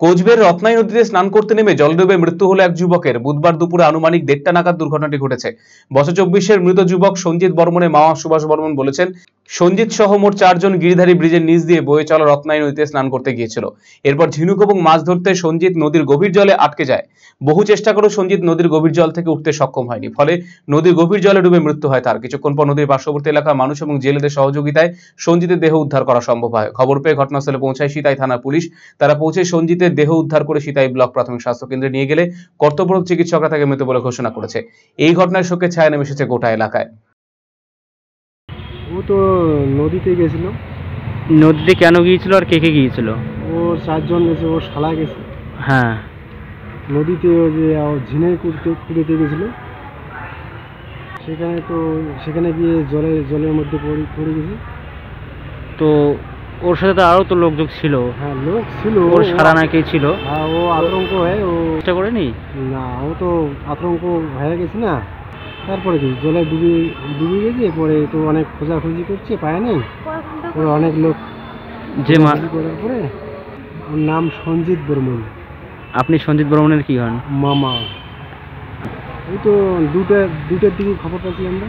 কোচবিহারের রত্নাই নদীতে স্নান করতে নেমে জলডুবে মৃত্যু হলো এক যুবকের। বুধবার দুপুরে আনুমানিক 1:30 নাগাদ দুর্ঘটনাটি ঘটেছে। বছর 24-এর মৃত যুবক সঞ্জিত বর্মনের মা সুভাষ বর্মন বলেছেন, সঞ্জিত সহ মোট 4 জন গিরিধারী ব্রিজের নিচ দিয়ে বয়ে চলা রত্নাই নদীতে স্নান করতে গিয়েছিল। এরপর ঝিনুক এবং মাছ ধরতে সঞ্জিত নদীর গভীর জলে আটকে যায়। বহু চেষ্টা করেও সঞ্জিত নদীর গভীর জল থেকে উঠতে সক্ষম হয়নি, ফলে নদীর গভীর জলে ডুবে মৃত্যু হয় তার। কিছুক্ষণ পর নদীর পার্শ্ববর্তী এলাকার মানুষ এবং জেলেদের সহযোগিতায় সঞ্জিতের দেহ উদ্ধার করা সম্ভব হয়। খবর পেয়ে ঘটনাস্থলে পৌঁছায় সিতাই থানার পুলিশ। তারা পৌঁছে সঞ্জিতের দেহ উদ্ধার করে সিতাই ব্লক প্রাথমিক স্বাস্থ্য কেন্দ্রে নিয়ে গেলে কর্তব্যরত চিকিৎসকরা তাকে মৃত বলে ঘোষণা করেছে। এই ঘটনায় শোকের ছায়া নেমে এসেছে গোটা এলাকায়। ও তো নদীতে গেছিল। নদীতে কেন গিয়েছিল আর কে কে গিয়েছিল? ও 4 জন গেছে, ও শালা গেছে। হ্যাঁ, নদীতে ও যে ঝিনে কুড়িতে গেছিল, সেখানে গিয়ে জলের মধ্যে পড়ে গেছে। তো ওর সাথে তো আরও তো লোকজন ছিল। হ্যাঁ, লোক ছিল, ওর সারা নাকি ছিল। হ্যাঁ, ও আতঙ্ক হয়ে ও চেষ্টা করেনি না, ও তো আতঙ্ক হয়ে গেছে না। তারপরে কি জলে ডুবে গেছে, পরে তো অনেক খোঁজাখুঁজি করছে, পায় নেই। ওর অনেক লোক যে করার পরে ওর নাম সঞ্জিত বর্মন। আপনি সঞ্জিত বর্মনের কি হন? মামা। ওই তো দুটার দিকে খবর পাচ্ছি আমরা।